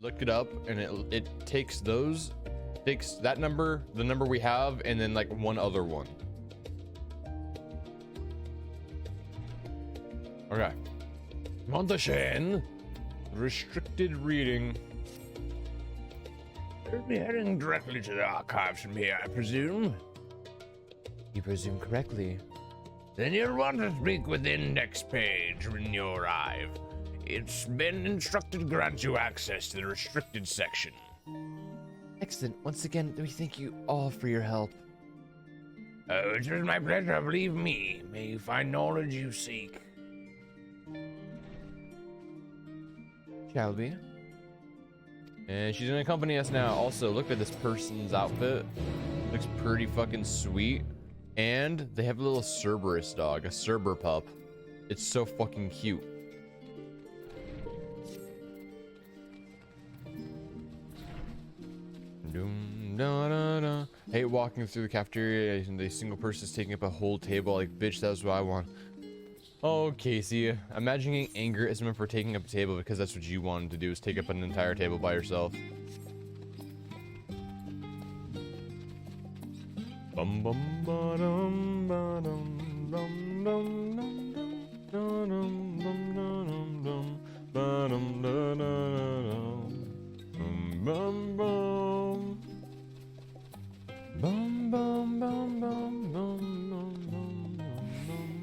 Look it up, and it takes that number, the number we have, and then like one other one. Okay. Monteshain. Restricted reading. We'll be heading directly to the archives from here, I presume. You presume correctly. Then you'll want to speak with the index page when you arrive. It's been instructed to grant you access to the restricted section. Excellent. Once again, we thank you all for your help. Oh, it is my pleasure, believe me. May you find knowledge you seek. Shall we? And she's gonna accompany us now. Also, look at this person's outfit. Looks pretty fucking sweet. And they have a little Cerberus dog, a Cerber pup. It's so fucking cute. Hate walking through the cafeteria and the single person is taking up a whole table. Like, bitch, that's what I want. Oh, Casey, imagining anger at someone for taking up a table because that's what you wanted to do, is take up an entire table by yourself. Bum bum ba dum ba dum dum dum dum dum dum dum dum ba dum da da dum bum bum bum bum bum bum bum bum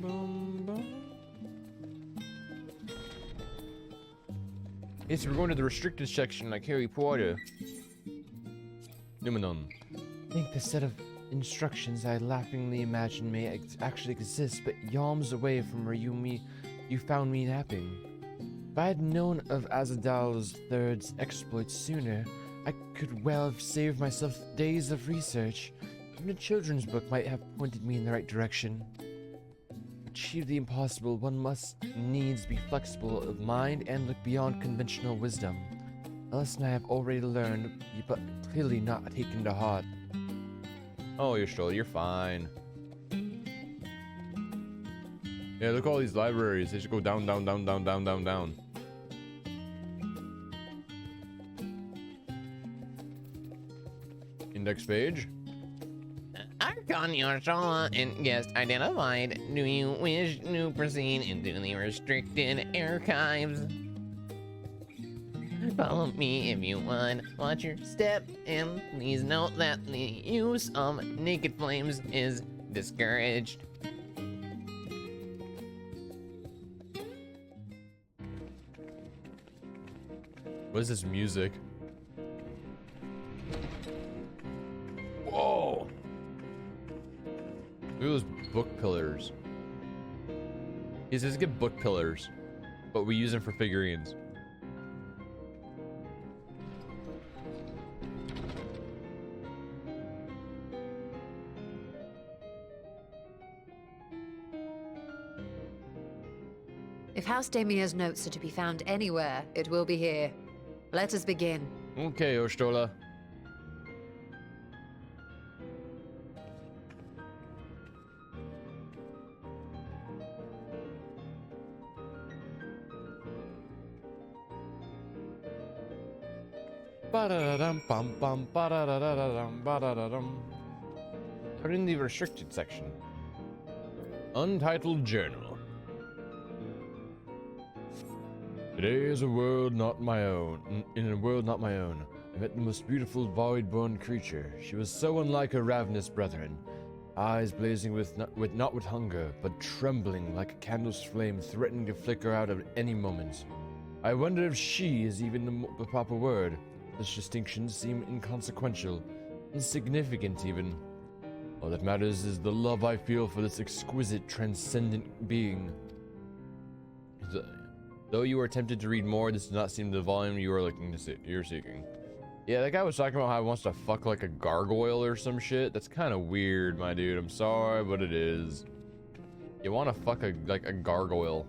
bum bum. Yes, we're going to the restricted section like Harry Potter. Numenon. I think the set of instructions I laughingly imagined may actually exist, but yalms away from where you found me napping. If I had known of Azadal's third's exploits sooner, I could well have saved myself days of research. Even a children's book might have pointed me in the right direction. To achieve the impossible, one must needs be flexible of mind and look beyond conventional wisdom. A lesson I have already learned, but clearly not taken to heart. Oh, you're fine. Yeah, look at all these libraries. They should go down, down, down, down, down, down, down. Index page. Archon Ursula and guest identified. Do you wish to proceed into the restricted archives? Follow me if you want. Watch your step, and please note that the use of naked flames is discouraged. What is this music? Whoa! Look at those book pillars. He says get book pillars, but we use them for figurines. If House Damia's notes are to be found anywhere, it will be here. Let us begin. Okay, Ostola. Ba-da-da-dum, bum, bum, ba-da-da-da-dum, ba-da-da-dum. We're in the restricted section. Untitled Journal. Today is a world not my own. In a world not my own, I met the most beautiful void-born creature. She was so unlike her ravenous brethren, eyes blazing not with hunger, but trembling like a candle's flame, threatening to flicker out at any moment. I wonder if she is even the proper word. Such distinctions seem inconsequential, insignificant even. All that matters is the love I feel for this exquisite, transcendent being. Though you are tempted to read more, this does not seem the volume you are you're seeking. Yeah, that guy was talking about how he wants to fuck like a gargoyle or some shit. That's kind of weird, my dude. I'm sorry, but it is. You want to fuck like a gargoyle.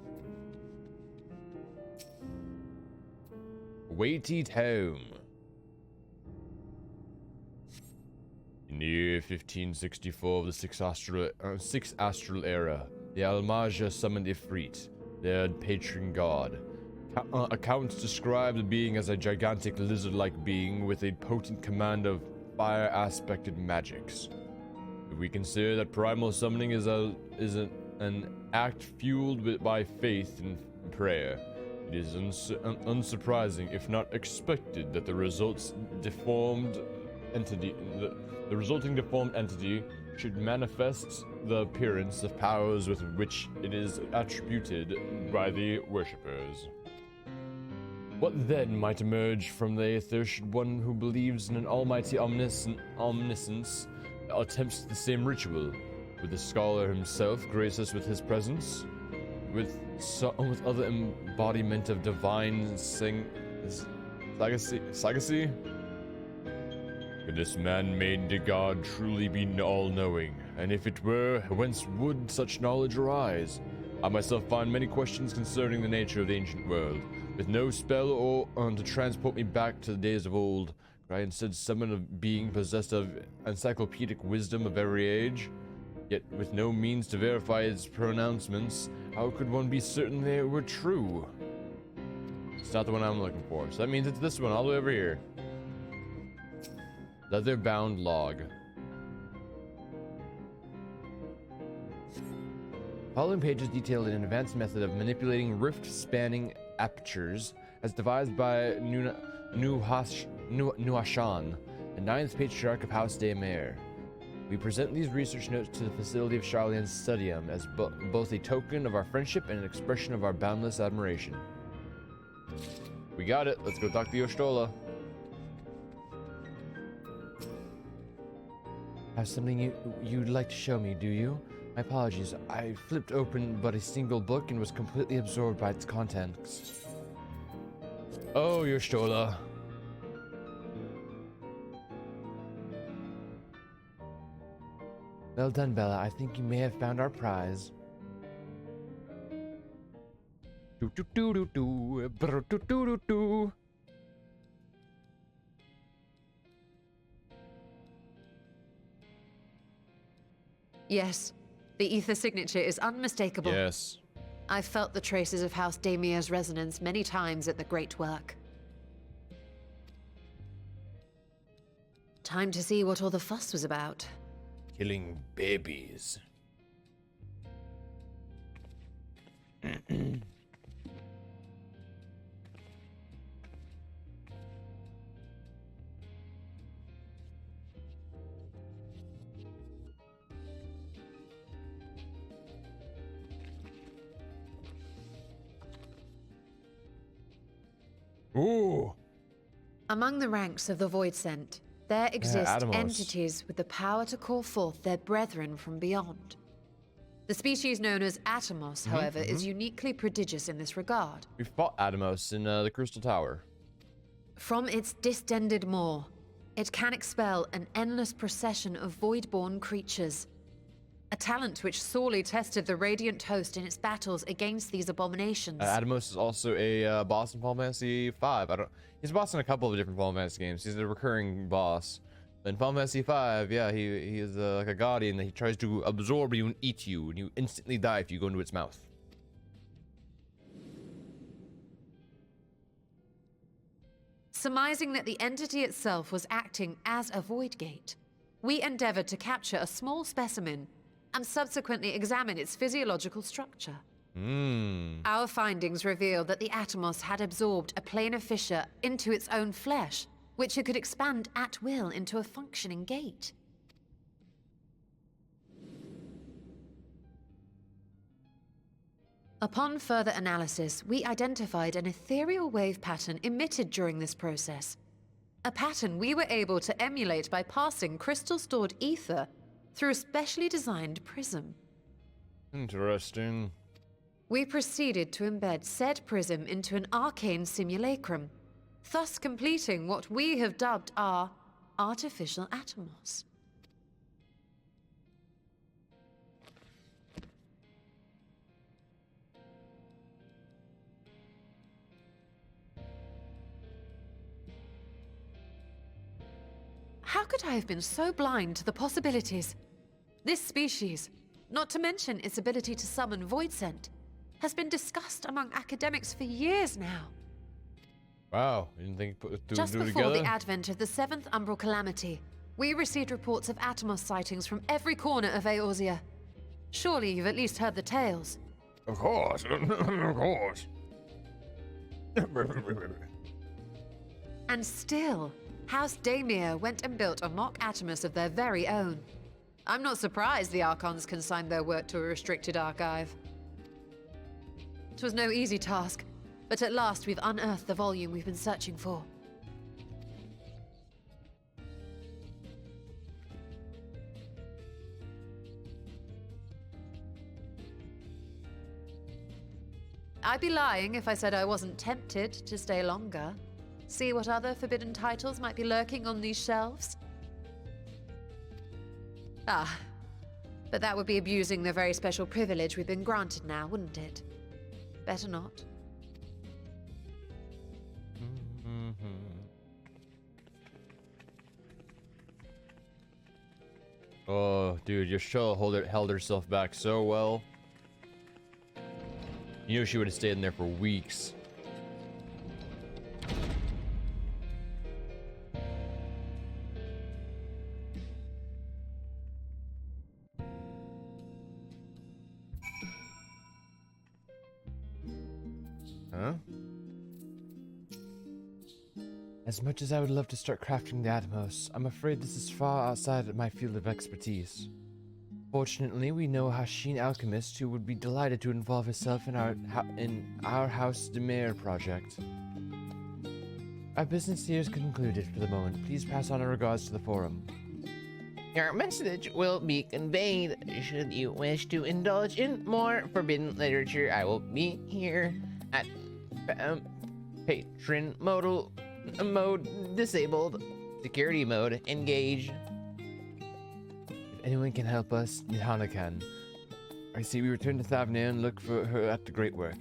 Weighty Tome. In the year 1564 of the Sixth Astral Era, the Almaja summoned Ifrit, their patron god. Accounts describe the being as a gigantic lizard-like being with a potent command of fire-aspected magics. If we consider that primal summoning is an act fueled by faith and prayer, it is unsurprising, if not expected, that the resulting deformed entity should manifest the appearance of powers with which it is attributed by the worshippers. What then might emerge from the aether should one who believes in an almighty omniscience attempts the same ritual? Would the scholar himself grace us with his presence? With other embodiment of divine legacy? Could this man-made god truly be all-knowing? And if it were, whence would such knowledge arise? I myself find many questions concerning the nature of the ancient world. With no spell or to transport me back to the days of old, could I instead summon a being possessed of encyclopedic wisdom of every age? Yet with no means to verify its pronouncements, how could one be certain they were true? It's not the one I'm looking for, so that means it's this one all the way over here. Leather-bound log. Following pages detail an advanced method of manipulating rift-spanning apertures as devised by Nuashan, the ninth patriarch of House Daemir. We present these research notes to the facility of Charlian's Studium as both a token of our friendship and an expression of our boundless admiration. We got it. Let's go talk to Yoshtola. Have something you'd like to show me, do you? My apologies. I flipped open but a single book and was completely absorbed by its contents. Oh, Yoshtola. Well done, Bella. I think you may have found our prize. Yes, the ether signature is unmistakable. Yes. I've felt the traces of House Daemir's resonance many times at the Great Work. Time to see what all the fuss was about. Killing babies. Ooh. Among the ranks of the Void Sent, there exist Atomos. entities with the power to call forth their brethren from beyond. The species known as Atomos, however, is uniquely prodigious in this regard. We fought Atomos in the Crystal Tower. From its distended maw, it can expel an endless procession of void-born creatures. A talent which sorely tested the Radiant host in its battles against these abominations. Atomos is also a boss in Final Fantasy V. He's a boss in a couple of different Final Fantasy games. He's a recurring boss. In Final Fantasy V, yeah, he is like a guardian that he tries to absorb you and eat you, and you instantly die if you go into its mouth. Surmising that the entity itself was acting as a void gate, we endeavored to capture a small specimen and subsequently examine its physiological structure. Our findings revealed that the Atomos had absorbed a planar fissure into its own flesh, which it could expand at will into a functioning gate. Upon further analysis, we identified an ethereal wave pattern emitted during this process. A pattern we were able to emulate by passing crystal-stored ether through a specially designed prism. Interesting. We proceeded to embed said prism into an arcane simulacrum, thus completing what we have dubbed our artificial Atomos. How could I have been so blind to the possibilities? This species, not to mention its ability to summon void scent, has been discussed among academics for years now. Wow, you didn't think to Just do it before together? the advent of the 7th Umbral Calamity, we received reports of Atomos sightings from every corner of Eorzea. Surely you've at least heard the tales. Of course, of course. And still, House Daemir went and built a mock Atomos of their very own. I'm not surprised the Archons consigned their work to a restricted archive. It was no easy task, but at last we've unearthed the volume we've been searching for. I'd be lying if I said I wasn't tempted to stay longer. See what other forbidden titles might be lurking on these shelves? Ah, but that would be abusing the very special privilege we've been granted now, wouldn't it? Better not. Oh, dude, your show held herself back so well. You know she would have stayed in there for weeks. Huh? As much as I would love to start crafting the Atomos, I'm afraid this is far outside of my field of expertise. Fortunately, we know a Hasheen alchemist who would be delighted to involve herself in our House Daemir project. Our business here is concluded for the moment. Please pass on our regards to the forum. Your message will be conveyed. Should you wish to indulge in more forbidden literature, I will be here at patron mode disabled. Security mode engaged. If anyone can help us, Nidhana can. I see we return to Thavnir and look for her at the great work.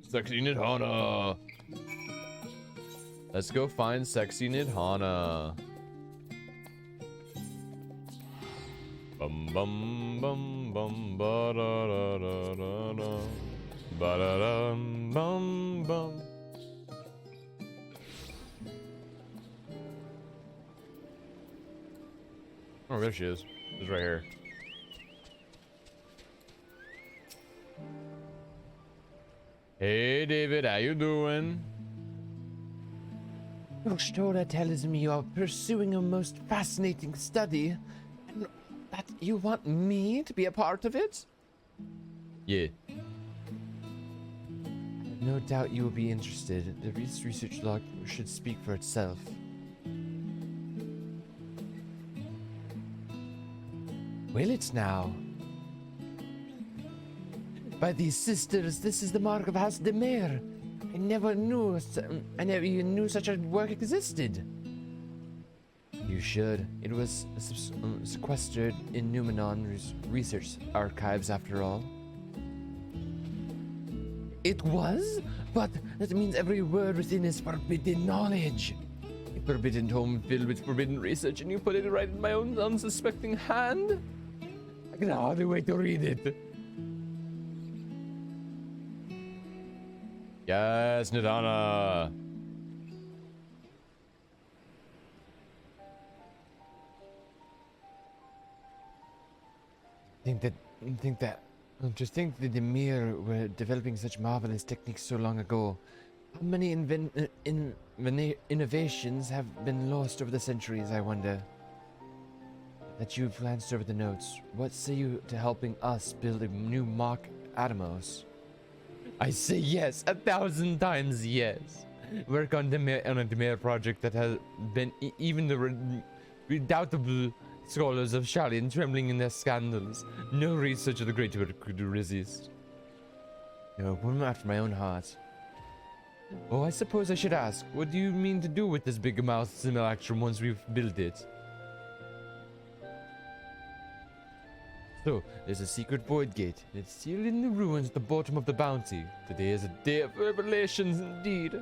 Sexy Nidhana! Let's go find sexy Nidhana. Bum bum bum bum ba da da da da da ba da dum bum bum. Oh, there she is. She's right here. Hey, David, how you doing? Your Stola tells me you're pursuing a most fascinating study, and that you want me to be a part of it? Yeah. No doubt you will be interested. The research log should speak for itself. Will it now? By these sisters, this is the mark of House Daemir. I never even knew such a work existed. You should. It was sequestered in Numenon's research archives, after all. It was? But that means every word within is forbidden knowledge. A forbidden tome filled with forbidden research, and you put it right in my own unsuspecting hand? I can hardly wait to read it. Yes, Nidhana. Just think the Daemir were developing such marvelous techniques so long ago. How many innovations have been lost over the centuries, I wonder? That you've glanced over the notes, what say you to helping us build a new mock Atomos? I say yes, 1,000 times yes. Work on a Daemir project that has been even the redoubtable scholars of Shallian trembling in their scandals. No research of the great could resist. No, one after my own heart. Oh, I suppose I should ask, what do you mean to do with this big-mouthed simulacrum once we've built it? So, there's a secret void gate, and it's sealed in the ruins at the bottom of the bounty. Today is a day of revelations indeed.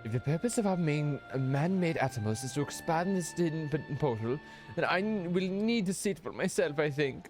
If the purpose of our man-made Atomos is to expand this hidden portal, then I will need to see it for myself, I think.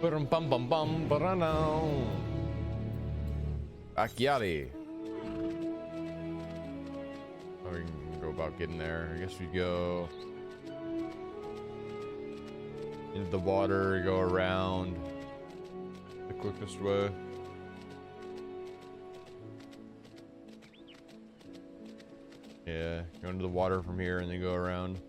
Bum bum bum bum barano. Bacchiati. Oh, we can go about getting there. I guess we go into the water, go around the quickest way. Yeah, go into the water from here and then go around.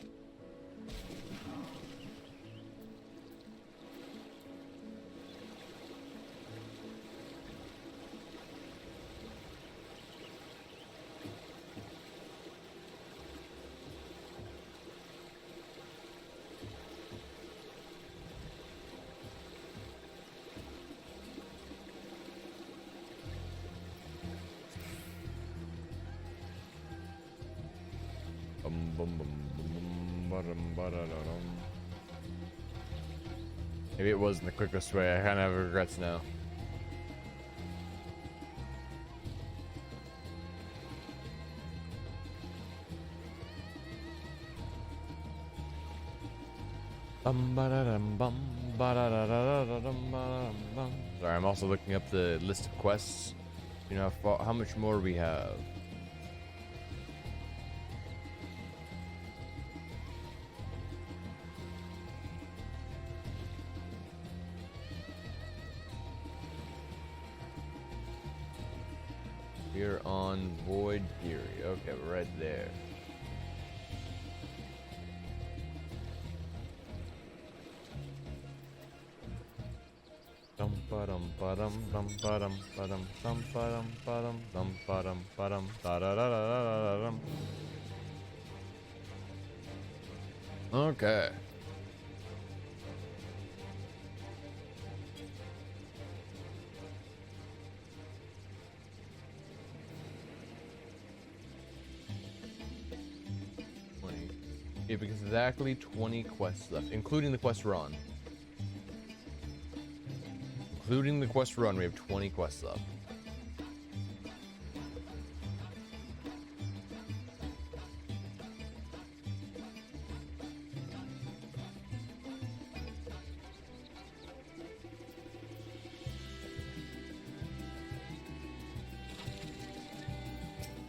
Maybe it wasn't the quickest way. I kind of have regrets now. Sorry, I'm also looking up the list of quests. You know how much more we have. We're on Void Theory. Okay, we're right there. Dum ba dum ba dum dum ba dum ba dum dum ba dum ba dum dum ba dum ba dum da da da da da da dum. Okay. We have exactly 20 quests left, including the quest we're on. Including the quest run, we have 20 quests left.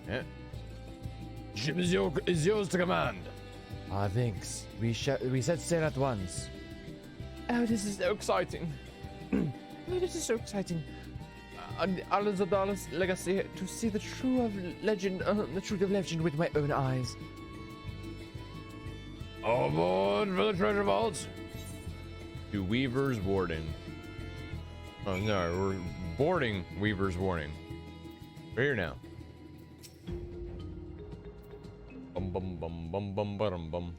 Yeah. Ship is yours to command. Ah, thanks. We set sail at once. Oh, this is so exciting. Oh, this is so exciting. Alazadal's legacy, to see the truth of legend with my own eyes. Aboard for the treasure vaults. To Weaver's Warning. Oh no, we're boarding Weaver's Warning. We're here now. Bum bum bum bum bum bum bum.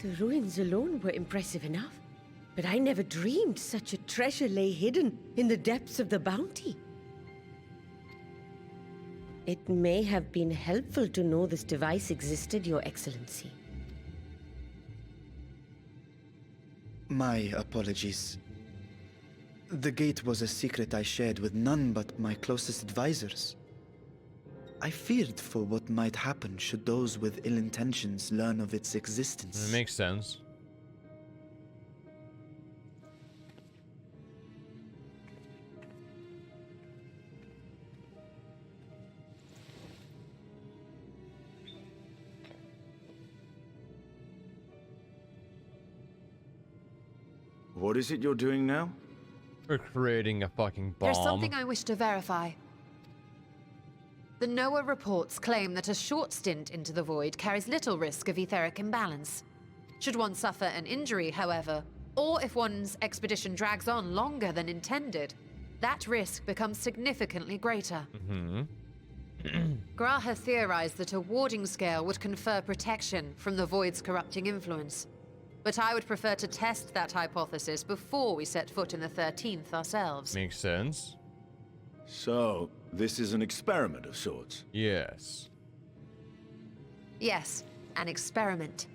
The ruins alone were impressive enough, but I never dreamed such a treasure lay hidden in the depths of the bounty. It may have been helpful to know this device existed, Your Excellency. My apologies. The gate was a secret I shared with none but my closest advisors. I feared for what might happen should those with ill intentions learn of its existence. It makes sense. What is it you're doing now? We're creating a fucking bomb. There's something I wish to verify. The NOAA reports claim that a short stint into the void carries little risk of etheric imbalance. Should one suffer an injury, however, or if one's expedition drags on longer than intended, that risk becomes significantly greater. Graha theorized that a warding scale would confer protection from the void's corrupting influence. But I would prefer to test that hypothesis before we set foot in the 13th ourselves. Makes sense. So, this is an experiment of sorts. Yes. Yes, an experiment.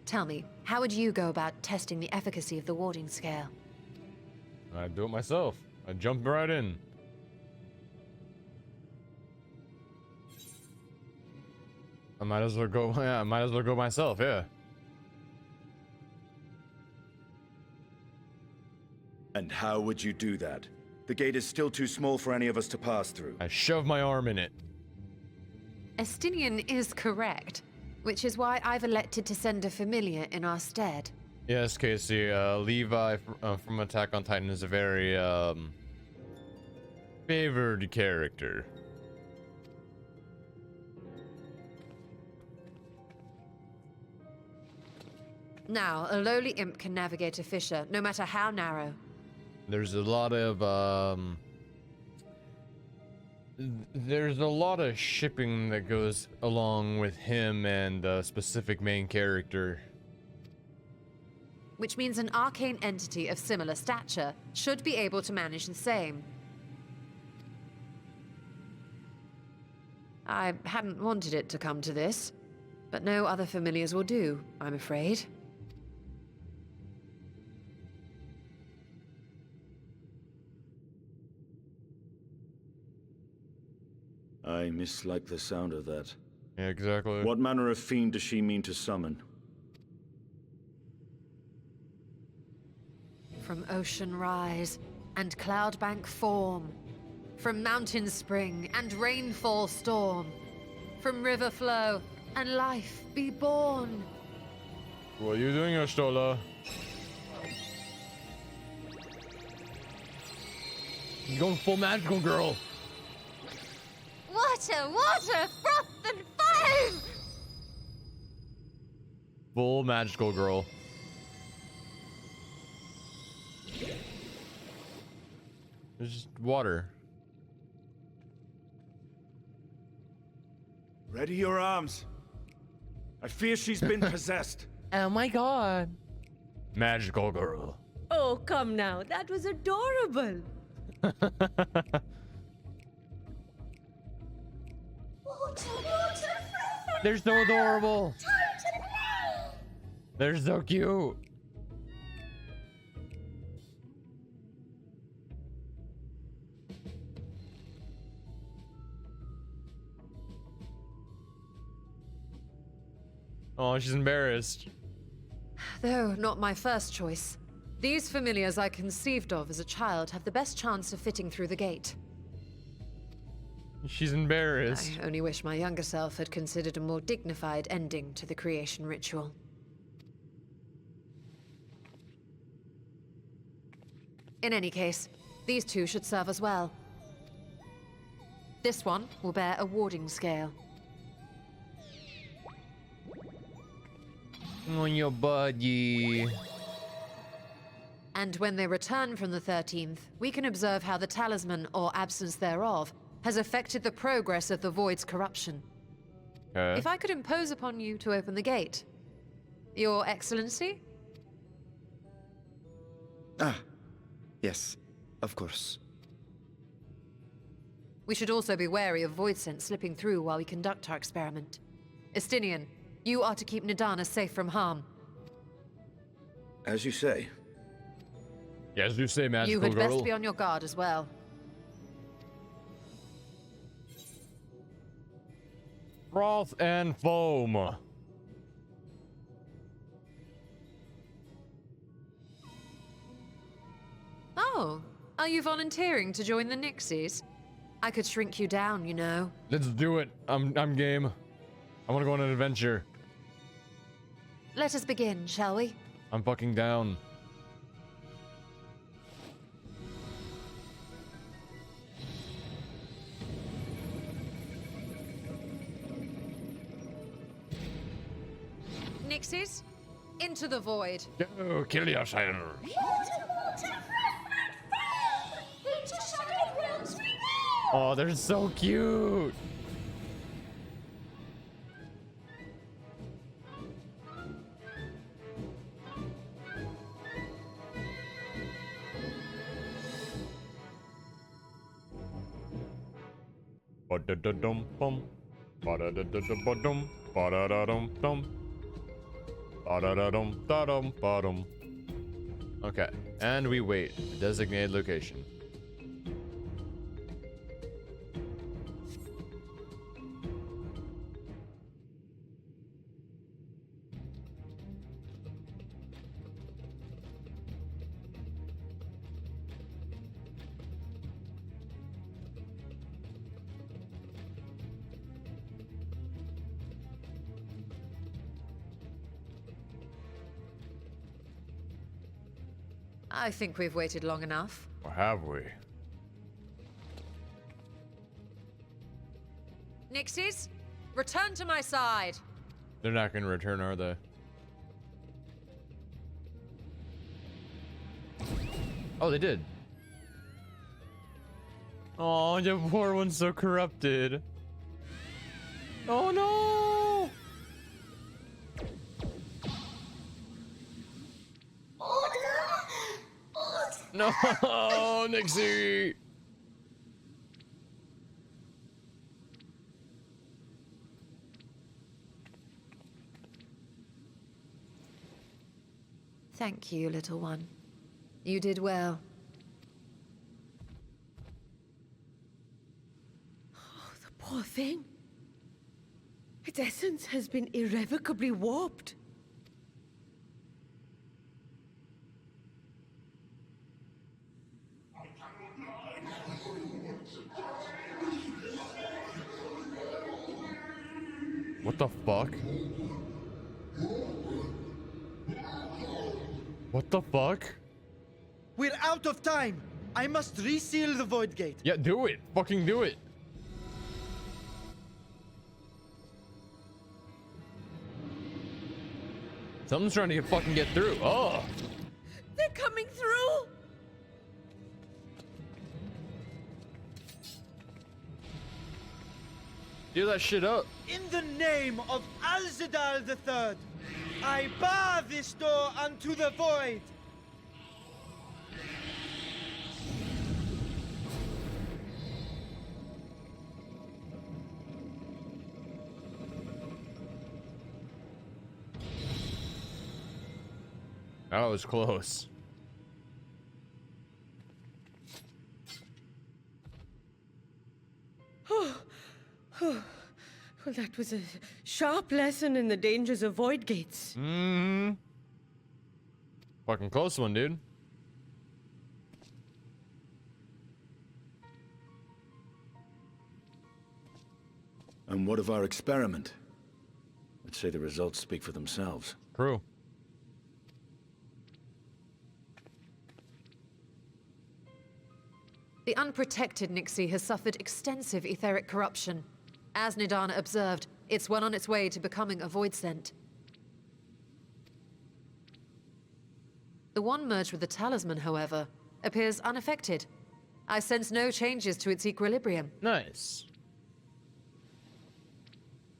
Tell me, how would you go about testing the efficacy of the warding scale? I'd do it myself. I'd jump right in. I might as well go. Yeah, I might as well go myself. Yeah. how would you do that? The gate is still too small for any of us to pass through. I shove my arm in it. Estinian is correct, which is why I've elected to send a familiar in our stead. Yes, Casey. Levi from Attack on Titan is a very favored character. Now, a lowly imp can navigate a fissure, no matter how narrow. There's a lot of there's a lot of shipping that goes along with him and a specific main character. Which means an arcane entity of similar stature should be able to manage the same. I hadn't wanted it to come to this, but no other familiars will do, I'm afraid. I mislike the sound of that. Yeah, exactly. What manner of fiend does she mean to summon? From ocean rise and cloudbank form, from mountain spring and rainfall storm, from river flow and life be born. What are you doing, Astola? You're going full magical, girl. Water, water, froth and foam! Full magical girl. There's just water. Ready your arms. I fear she's been possessed. Oh my god. Magical girl. Oh, come now. That was adorable. They're so adorable. They're so cute. Oh, she's embarrassed. Though not my first choice. These familiars I conceived of as a child have the best chance of fitting through the gate. She's embarrassed. I only wish my younger self had considered a more dignified ending to the creation ritual. In any case, these two should serve us well. This one will bear a warding scale. On your body. And when they return from the 13th, we can observe how the talisman, or absence thereof, has affected the progress of the Void's corruption. Okay. If I could impose upon you to open the gate. Your Excellency? Ah, yes, of course. We should also be wary of void scent slipping through while we conduct our experiment. Estinian, you are to keep Nidana safe from harm. As you say. Yeah, as you say, magical You had girl. best be on your guard as well. Froth and foam. Oh, are you volunteering to join the Nixies? I could shrink you down, you know. Let's do it. I'm game. I want to go on an adventure. Let us begin, shall we? I'm fucking down. Nixies, into the void. Go kill yourself. Oh, they're so cute. Ba-da-da-dum-bum. Ba-da-da-da-da-ba-dum. Ba-da-da-dum-dum. Ba-da-da-dum-da-dum-ba-dum. Okay, and we wait at the designated location. I think we've waited long enough. Or have we? Nixies, return to my side. They're not gonna return, are they? Oh, they did. Oh, the poor one's so corrupted. Oh no! No, Nixie! Thank you, little one. You did well. Oh, the poor thing. Its essence has been irrevocably warped. What the fuck? What the fuck? We're out of time. I must reseal the void gate. Yeah, do it. Fucking do it. Something's trying to fucking get through. Oh. They're coming through! Do that shit up. In the name of Alzadal III, I bar this door unto the void. That was close. Well, that was a sharp lesson in the dangers of void gates. Fucking close one, dude. And what of our experiment? I'd say the results speak for themselves. True. The unprotected Nixie has suffered extensive etheric corruption. As Nidana observed, it's well on its way to becoming a void scent. The one merged with the talisman, however, appears unaffected. I sense no changes to its equilibrium. Nice.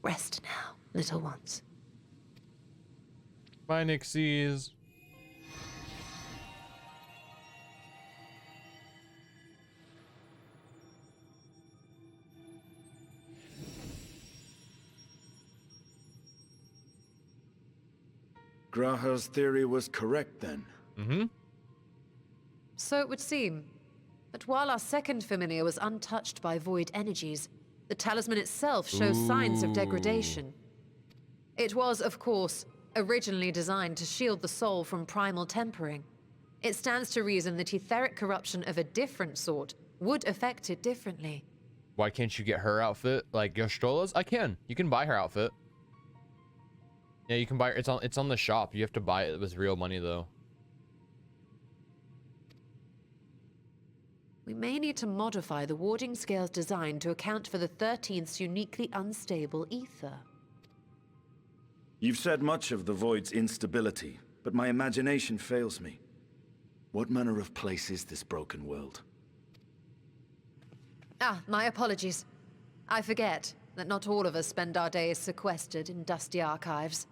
Rest now, little ones. Bye, Nixies. Graha's theory was correct then. Mm-hmm. So it would seem. But while our second familiar was untouched by void energies, the talisman itself shows signs of degradation. It was, of course, originally designed to shield the soul from primal tempering. It stands to reason that etheric corruption of a different sort would affect it differently. Why can't you get her outfit like Yoshtola's? I can. You can buy her outfit. Yeah, you can buy it. It's on the shop. You have to buy it with real money though. We may need to modify the warding scale's design to account for the 13th's uniquely unstable ether. You've said much of the Void's instability, but my imagination fails me. What manner of place is this broken world? Ah, my apologies. I forget that not all of us spend our days sequestered in dusty archives.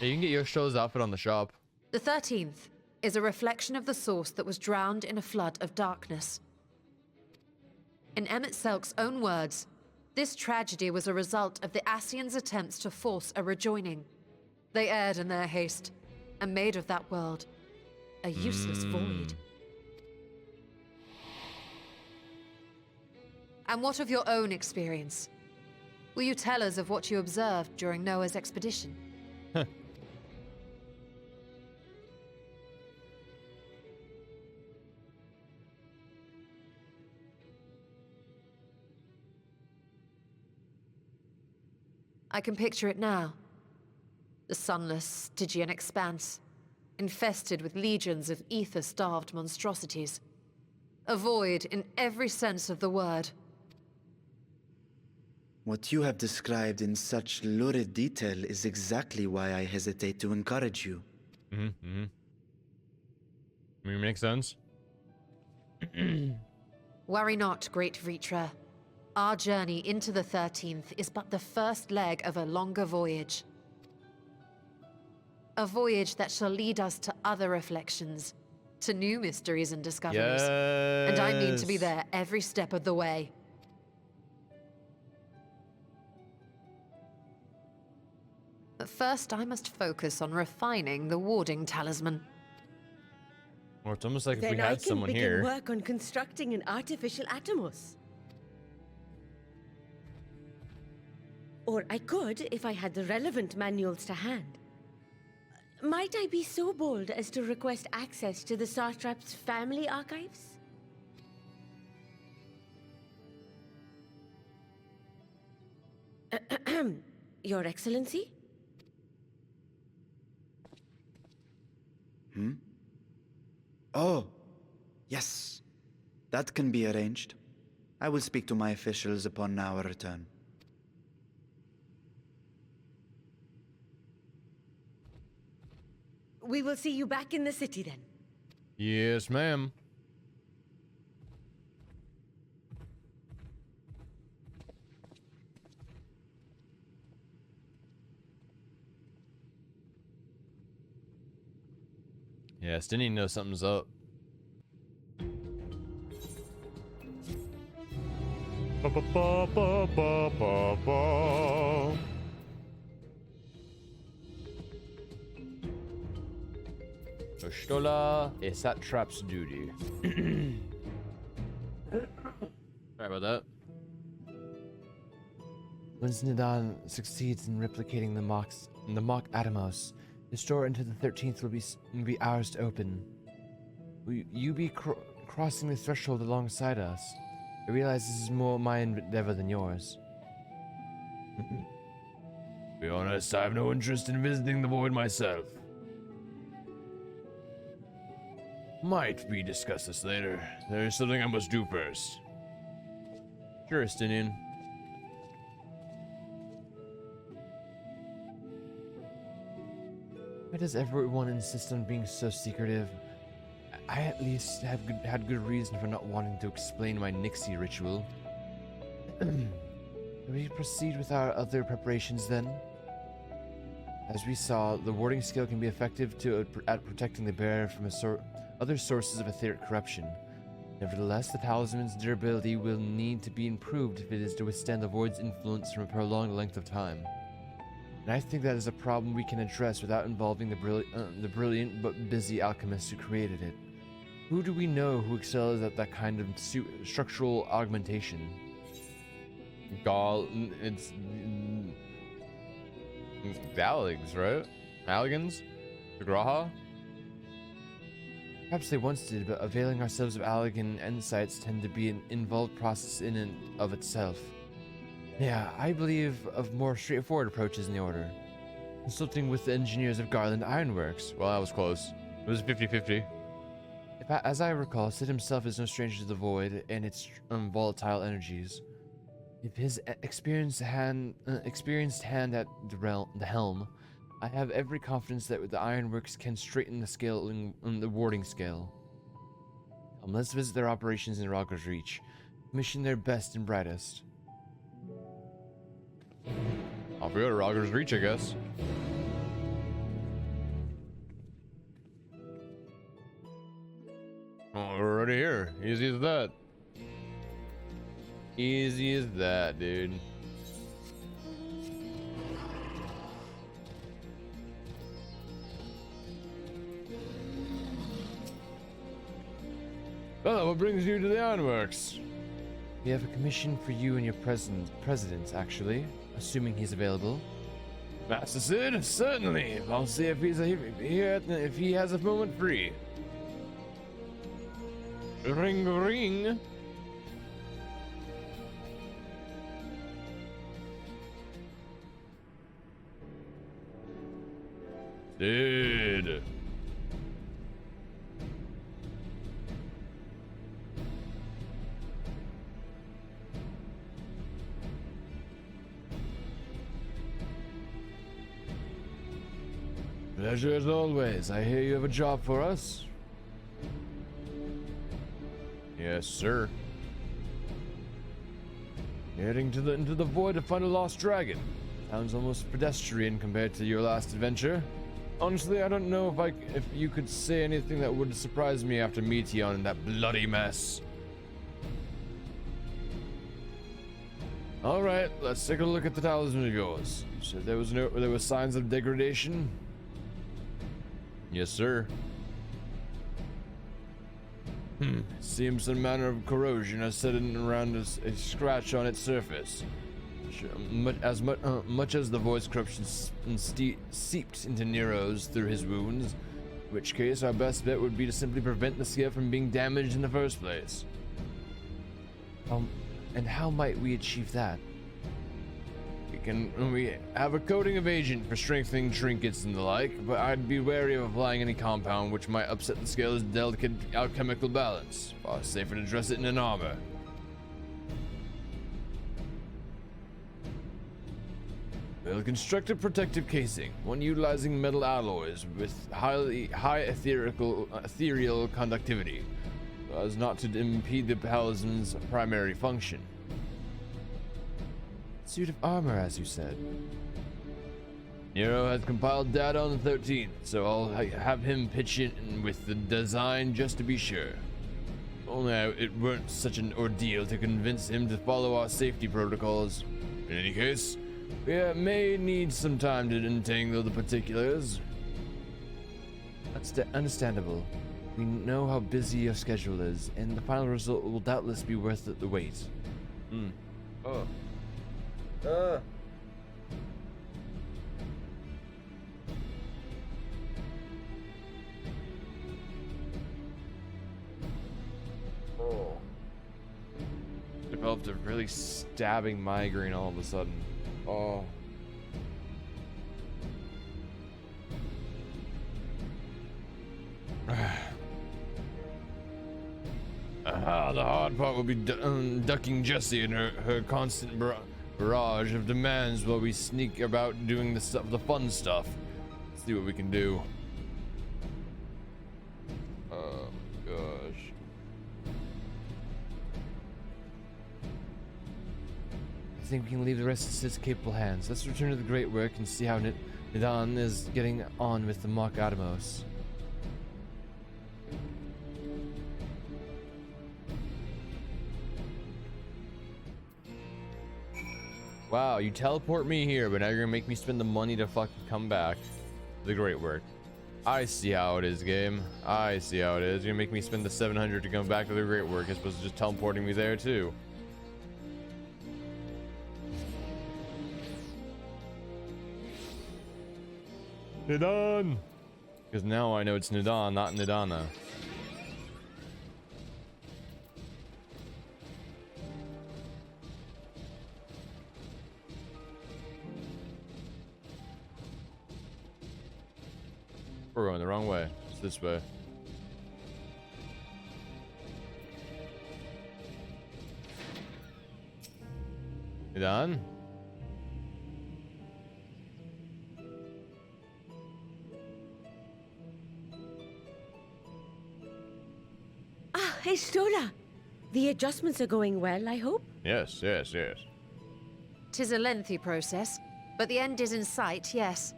Yeah, you can get Yoshtola's outfit on the shop. The 13th is a reflection of the source that was drowned in a flood of darkness. In Emmett Selk's own words, this tragedy was a result of the Ascians' attempts to force a rejoining. They erred in their haste, and made of that world a useless void. And what of your own experience? Will you tell us of what you observed during Noah's expedition? I can picture it now. The sunless, Stygian expanse. infested with legions of ether-starved monstrosities. A void in every sense of the word. What you have described in such lurid detail is exactly why I hesitate to encourage you. I mean, makes sense. Worry not, great Vritra. Our journey into the 13th is but the first leg of a longer voyage. A voyage that shall lead us to other reflections, to new mysteries and discoveries. And I mean to be there every step of the way. But first, I must focus on refining the warding talisman. Or it's almost like if Then we I had can someone begin here. work on constructing an artificial Atomos. Or I could if I had the relevant manuals to hand. Might I be so bold as to request access to the Satrap's family archives? Your Excellency? Oh, yes. That can be arranged. I will speak to my officials upon our return. We will see you back in the city then. Yes, ma'am. Yeah, Stinny knows something's up. Ba, ba, ba, ba, ba, ba, ba. Stola is Satrap's duty. Sorry about that. Once Nidan succeeds in replicating the mock Atomos, the door into the 13th will be ours to open. Will you be crossing the threshold alongside us? I realize this is more my endeavor than yours. To be honest, I have no interest in visiting the void myself. Might we discuss this later? There is something I must do first. Sure, Stinian. Why does everyone insist on being so secretive? I at least had good reason for not wanting to explain my Nixie ritual. Can we proceed with our other preparations then? As we saw, the warding skill can be effective at protecting the bearer from other sources of etheric corruption. Nevertheless, the talisman's durability will need to be improved if it is to withstand the void's influence from a prolonged length of time. And I think that is a problem we can address without involving the brilliant but busy alchemists who created it. Who do we know who excels at that kind of structural augmentation? It's Galags, right? Alligans? Graha? Perhaps they once did, but availing ourselves of Allagan insights tend to be an involved process in and of itself. Yeah, I believe of more straightforward approaches in the Order. Consulting with the engineers of Garland Ironworks. Well, that was close. It was 50-50. As I recall, Sid himself is no stranger to the Void and its volatile energies. If his experienced hand at the helm, I have every confidence that the Ironworks can straighten the scale in the warding scale. Let's visit their operations in Rogger's Reach. Mission their best and brightest. Off we go to Rogger's Reach, I guess. Oh, we're already here. Easy as that. Easy as that, dude. Well, what brings you to the Ironworks? We have a commission for you and your president, actually, assuming he's available. Master Sid, certainly. I'll see if he's here, if he has a moment free. Ring, ring. Sid. Pleasure as always. I hear you have a job for us. Yes, sir. Heading into the void to find a lost dragon. Sounds almost pedestrian compared to your last adventure. Honestly, I don't know if you could say anything that would surprise me after Meteon and that bloody mess. All right, let's take a look at the talisman of yours. You said there were signs of degradation. Yes, sir. Seems some manner of corrosion has set in around a scratch on its surface. Much as the voice corruption seeped into Nero's through his wounds, in which case our best bet would be to simply prevent the scale from being damaged in the first place. And how might we achieve that? We have a coating of agent for strengthening trinkets and the like, but I'd be wary of applying any compound which might upset the scale's delicate alchemical balance. Far safer to dress it in an armor. We'll construct a protective casing, one utilizing metal alloys with high ethereal conductivity, so as not to impede the talisman's primary function. Suit of armor, as you said. Nero has compiled data on the 13th, so I'll have him pitch in with the design just to be sure. Only it weren't such an ordeal to convince him to follow our safety protocols. In any case, we may need some time to untangle the particulars. That's understandable. We know how busy your schedule is, and the final result will doubtless be worth the wait. Oh. Developed a really stabbing migraine all of a sudden. Oh. The hard part will be ducking Jessie and her constant barrage of demands while we sneak about doing the fun stuff. Let's see what we can do. Oh gosh. I think we can leave the rest to Sid's capable hands. Let's return to the great work and see how Nidan is getting on with the Mark Atomos. Wow, you teleport me here, but now you're gonna make me spend the money to fucking come back. The great work. I see how it is, game. I see how it is. You're gonna make me spend the 700 to come back to the great work as opposed to just teleporting me there too. Nidan! Because now I know it's Nidan, not Nidana. We're going the wrong way. It's this way. You done? Ah, Estola! The adjustments are going well, I hope? Yes, yes, yes. 'Tis a lengthy process, but the end is in sight, yes.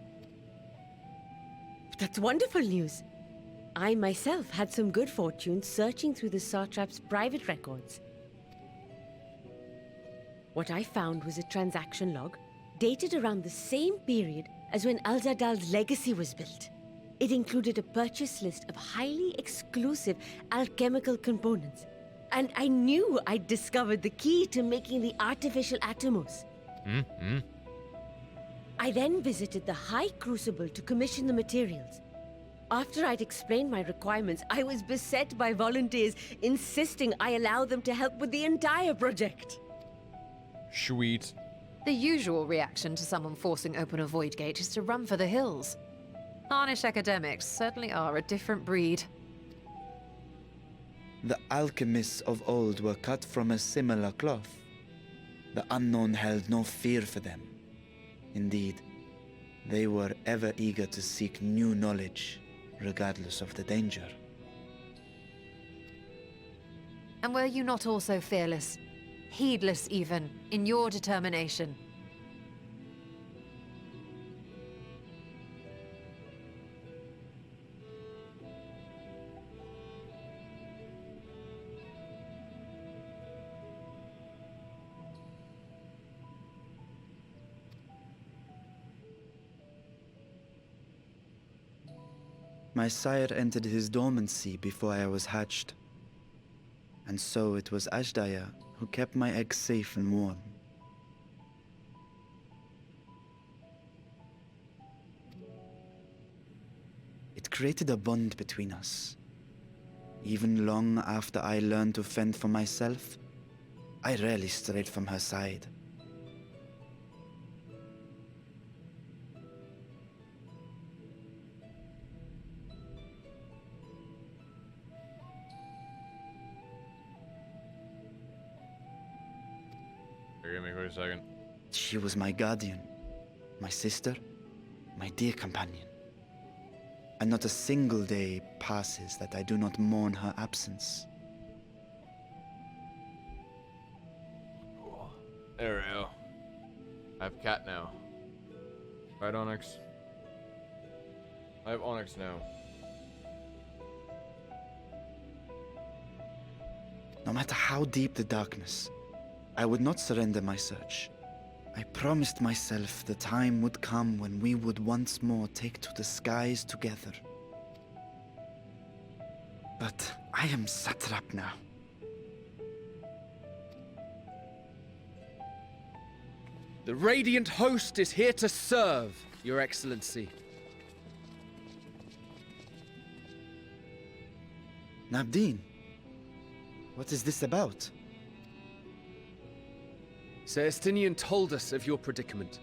That's wonderful news. I myself had some good fortune searching through the Satrap's private records. What I found was a transaction log dated around the same period as when Alzadal's legacy was built. It included a purchase list of highly exclusive alchemical components, and I knew I'd discovered the key to making the artificial Atomos. I then visited the High Crucible to commission the materials. After I'd explained my requirements, I was beset by volunteers insisting I allow them to help with the entire project. Sweet. The usual reaction to someone forcing open a void gate is to run for the hills. Harnish academics certainly are a different breed. The alchemists of old were cut from a similar cloth. The unknown held no fear for them. Indeed, They were ever eager to seek new knowledge, regardless of the danger. And were you not also fearless, heedless even, in your determination? My sire entered his dormancy before I was hatched. And so it was Ashdaya who kept my eggs safe and warm. It created a bond between us. Even long after I learned to fend for myself, I rarely strayed from her side. Give me a quick second. She was my guardian, my sister, my dear companion. And not a single day passes that I do not mourn her absence. Cool. There we go. I have cat now. Right, Onyx? I have Onyx now. No matter how deep the darkness, I would not surrender my search. I promised myself the time would come when we would once more take to the skies together. But I am satrap now. The Radiant Host is here to serve, Your Excellency. Nabdeen, what is this about? Sir Estinian told us of your predicament.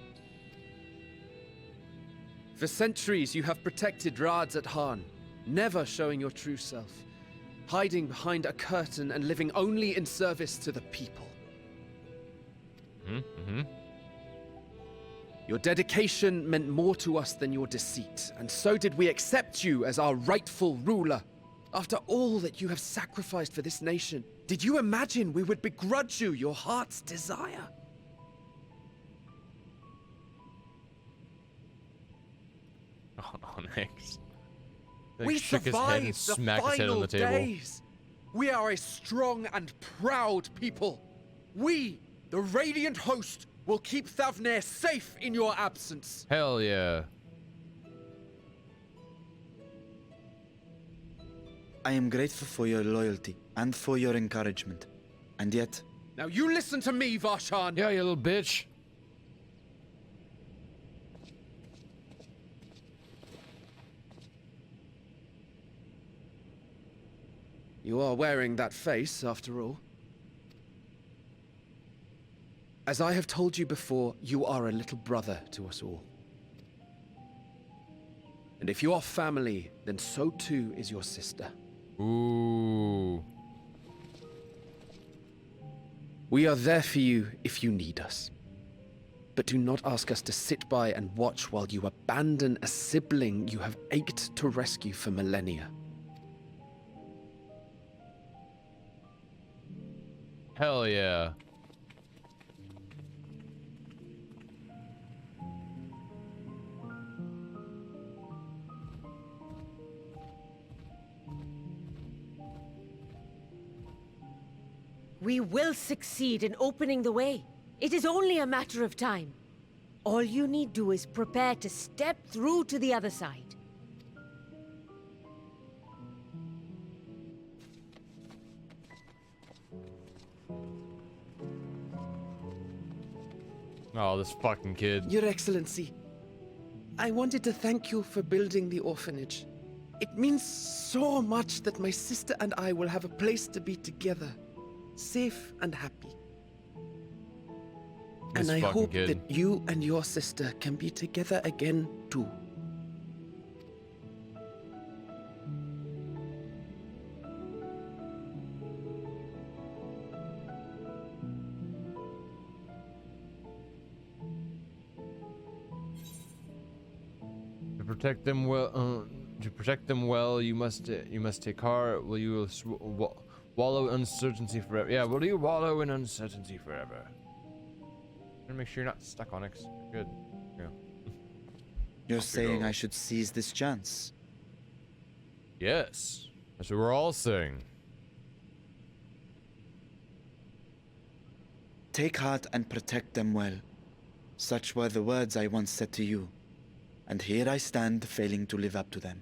For centuries you have protected Rads at Han, never showing your true self, hiding behind a curtain and living only in service to the people. Your dedication meant more to us than your deceit, and so did we accept you as our rightful ruler. After all that you have sacrificed for this nation, did you imagine we would begrudge you your heart's desire? Onyx. We shook his head and survived the smacked his head on final the table. days. We are a strong and proud people. We, the Radiant Host, will keep Thavnair safe in your absence. Hell yeah. I am grateful for your loyalty and for your encouragement. And yet, Now you listen to me, Varshan. Yeah, you little bitch. You are wearing that face, after all. As I have told you before, you are a little brother to us all. And if you are family, then so too is your sister. Ooh. We are there for you if you need us. But do not ask us to sit by and watch while you abandon a sibling you have ached to rescue for millennia. Hell yeah. We will succeed in opening the way. It is only a matter of time. All you need do is prepare to step through to the other side. Oh, this fucking kid. Your Excellency, I wanted to thank you for building the orphanage. It means so much that my sister and I will have a place to be together, safe and happy. This And I fucking hope kid. that you and your sister can be together again too. protect them well, you must take heart. Will you wallow in uncertainty forever? Yeah, will you wallow in uncertainty forever? Gonna make sure you're not stuck, Onyx. Good. Yeah. You're saying I should seize this chance? Yes, that's what we're all saying. Take heart and protect them well. Such were the words I once said to you. And here I stand, failing to live up to them.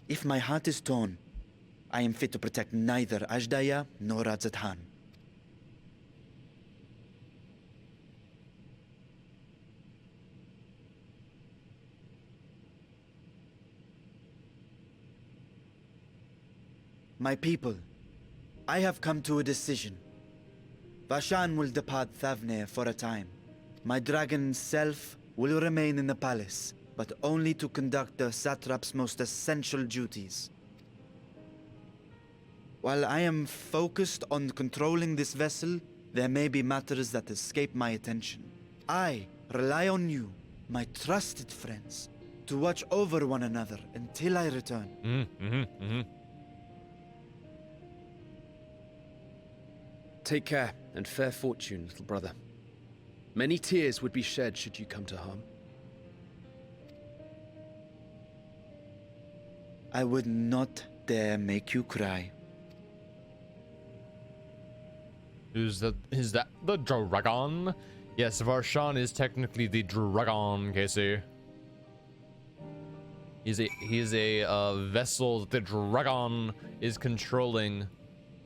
If my heart is torn, I am fit to protect neither Ajdaya nor Radzathan. My people, I have come to a decision. Vashan will depart Thavne for a time. My dragon self will remain in the palace, but only to conduct the satrap's most essential duties. While I am focused on controlling this vessel, there may be matters that escape my attention. I rely on you, my trusted friends, to watch over one another until I return. Take care and fair fortune, little brother. Many tears would be shed should you come to harm. I would not dare make you cry. Is that the dragon? Yes, Varshan is technically the dragon, Casey. He's a vessel that the dragon is controlling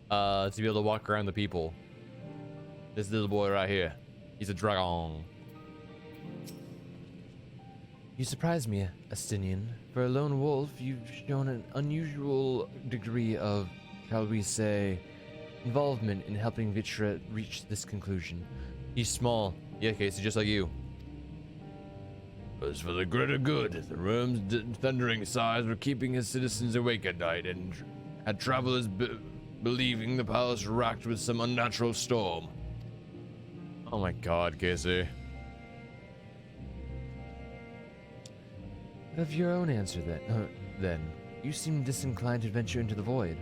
to be able to walk around the people. This little boy right here, he's a dragon. You surprise me, Astinian. For a lone wolf, you've shown an unusual degree of, shall we say, involvement in helping Vitra reach this conclusion. He's small. Yeah, Casey, just like you. It was for the greater good. The room's thundering sighs were keeping his citizens awake at night, and had travelers believing the palace racked with some unnatural storm. Oh my god, Casey. Of your own answer, then. You seem disinclined to venture into the void.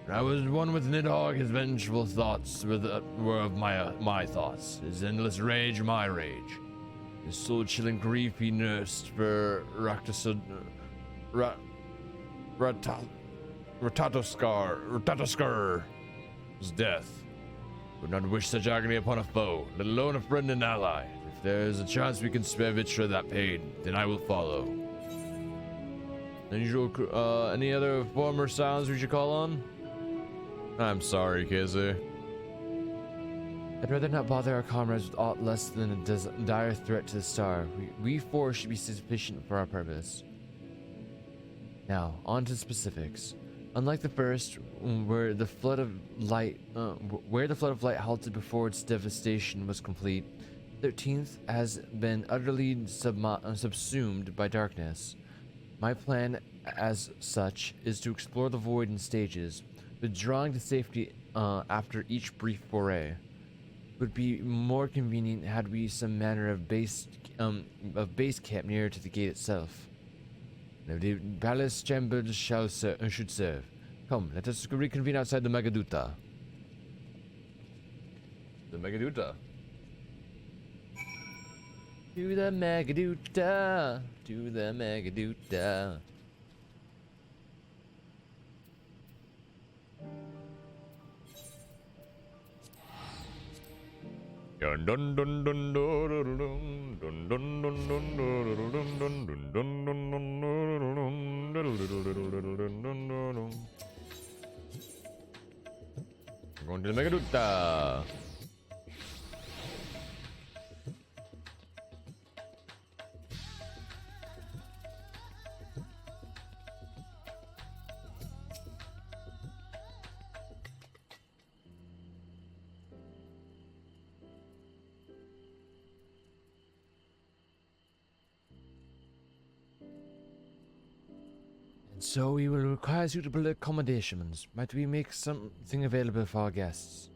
When I was one with Nidhogg, his vengeful thoughts were of my thoughts. His endless rage, my rage. His soul-chilling grief he nursed for Ratatoskar was death. Would not wish such agony upon a foe, let alone a friend and ally. If there is a chance we can spare Vitra that pain, then I will follow. Unusual, any other former sounds we should call on? I'm sorry, Casey. I'd rather not bother our comrades with aught less than a dire threat to the star. We four should be sufficient for our purpose. Now, on to specifics. Unlike the first, where the flood of light halted before its devastation was complete, the 13th has been utterly subsumed by darkness. My plan, as such, is to explore the void in stages, withdrawing to safety after each brief foray. It would be more convenient had we some manner of base camp nearer to the gate itself. The palace chambers should serve. Come, let us reconvene outside the Megaduta. The Megaduta. To the Megaduta. To the Megaduta. Dun dun dun dun dun dun dun dun dun dun dun dun. We're going to the Megaduta. So we will require suitable accommodations. Might we make something available for our guests?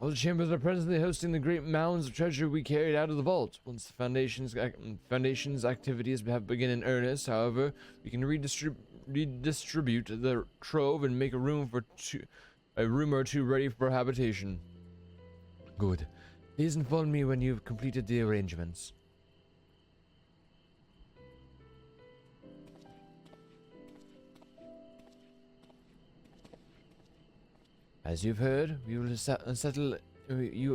All the chambers are presently hosting the great mounds of treasure we carried out of the vault. Once the Foundation's activities have begun in earnest, however, we can redistribute the trove and make a room or two ready for habitation. Good. Please inform me when you've completed the arrangements. As you've heard, we will settle. We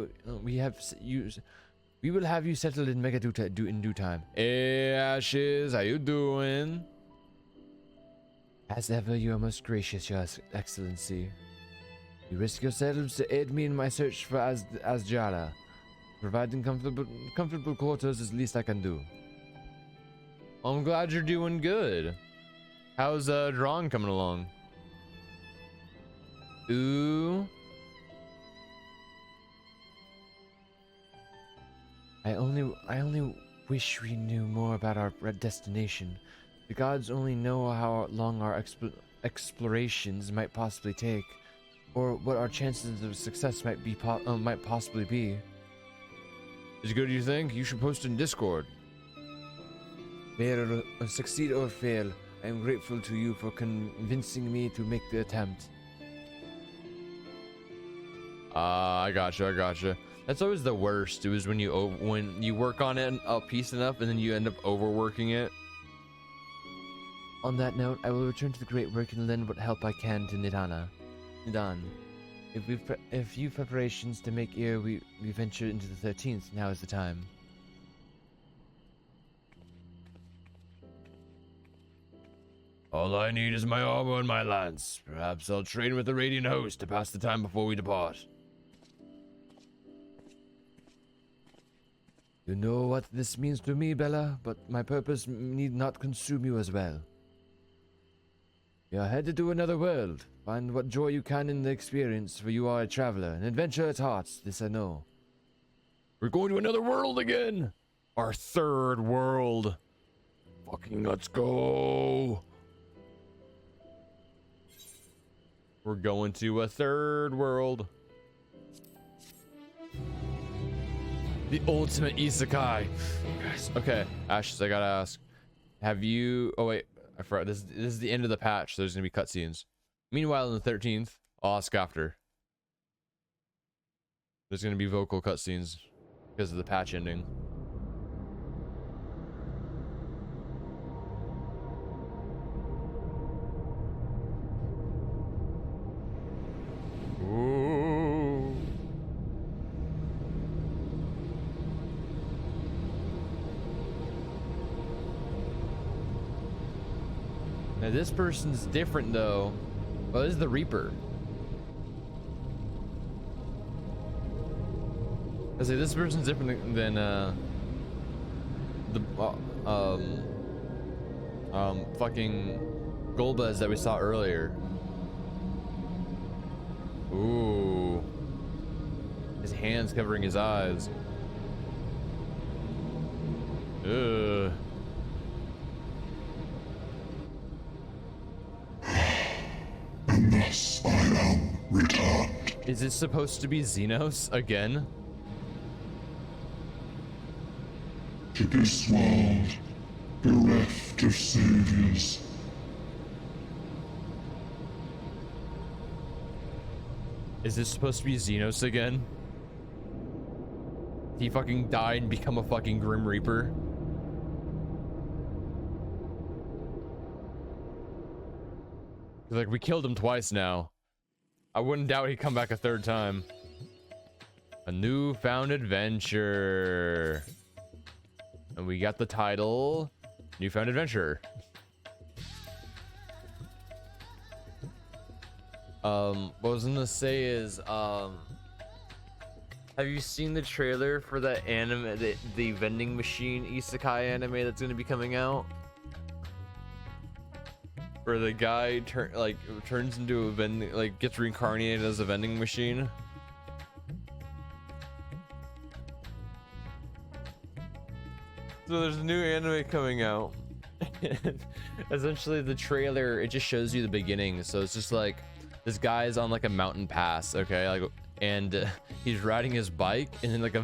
will have you settled in Megaduta in due time. Hey Ashes, how you doing? As ever, you are most gracious, Your Excellency. You risk yourselves to aid me in my search for Asjala. Providing comfortable quarters is the least I can do. I'm glad you're doing good. How's drawing coming along? Ooh. I only wish we knew more about our destination. The gods only know how long our explorations might possibly take, or what our chances of success might possibly be. Is it good, you think? You should post in Discord. Fail or succeed or fail, I am grateful to you for convincing me to make the attempt. I gotcha. That's always the worst. It was when you work on it a piece enough and then you end up overworking it. On that note, I will return to the great work and lend what help I can to Nidan. If you've preparations to make ere we venture into the 13th, now is the time. All I need is my armor and my lance. Perhaps I'll train with the Radiant Host to pass the time before we depart. You know what this means to me, Bella, but my purpose need not consume you as well. You are headed to another world. Find what joy you can in the experience, for you are a traveler, an adventurer at heart, this I know. We're going to another world again! Our third world! Fucking let's go! We're going to a third world. The ultimate isekai. Yes. Okay, Ashes, I gotta ask. Have you... Oh wait, I forgot. This is the end of the patch, so there's gonna be cutscenes. Meanwhile, on the 13th, I'll ask after. There's gonna be vocal cutscenes because of the patch ending. Ooh. Now this person's different though. Well, this is the Reaper. I say this person's different than the fucking Golbez that we saw earlier. Ooh. His hands covering his eyes. Ugh. And thus I am returned. Is this supposed to be Xenos again? To this world, bereft of saviors. Is this supposed to be Xenos again? Did he fucking die and become a fucking Grim Reaper? Like, we killed him twice now. I wouldn't doubt he'd come back a third time. A newfound adventure. And we got the title, Newfound Adventure. What I was gonna say is, have you seen the trailer for the anime, the vending machine isekai anime that's gonna be coming out? Where the guy turns into a vending, gets reincarnated as a vending machine. So there's a new anime coming out. Essentially, the trailer, it just shows you the beginning. So it's just like this guy's on like a mountain pass, okay? Like and he's riding his bike, and then like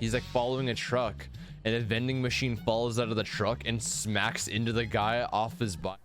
he's like following a truck, and a vending machine falls out of the truck and smacks into the guy off his bike.